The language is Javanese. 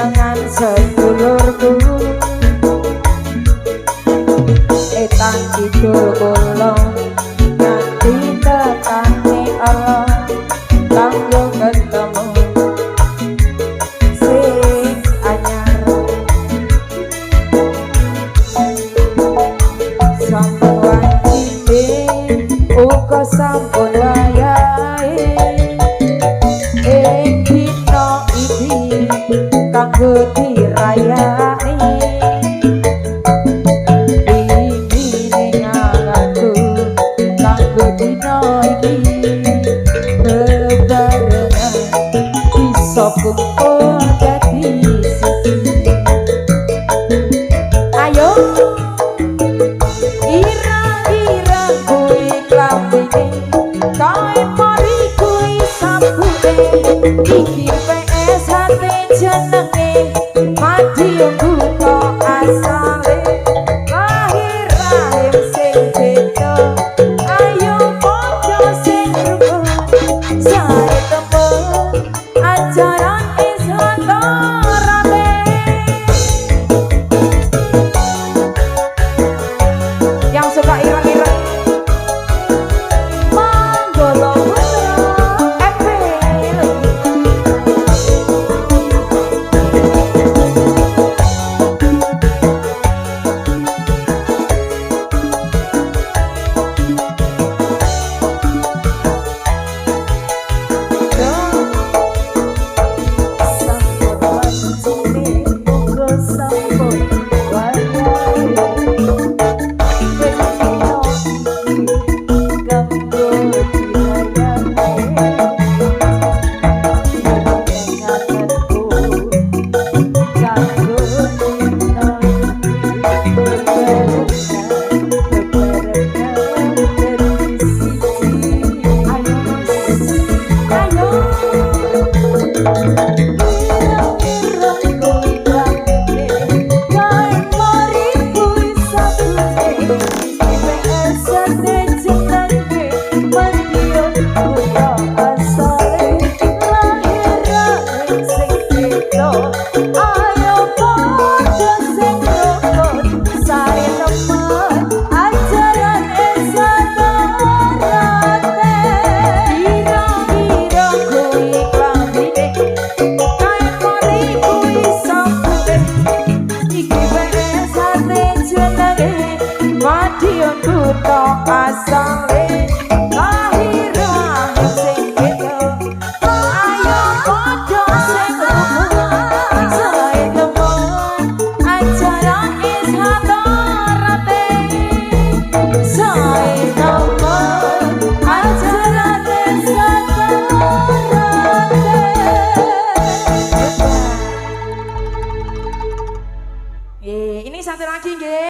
jangan sedulurku etan kidul kula nganti tekane Allah kanggo ketemu sing anyar sampun cinde uga sampun wayahe ing dina iki kanggo dirayani kumpul jadi siji ayo ira-ira kuwi klambine kae mari kuwi sabune iki PS hati jenenge Madiun buka asale lahir rahim sing beda ayo padha sing rukun sae temen ajaran yang suka ireng-ireng Manggolo Putra asale lahir rahim sing beda ayo padha sing rukun sae temen ajaran is hadarate sae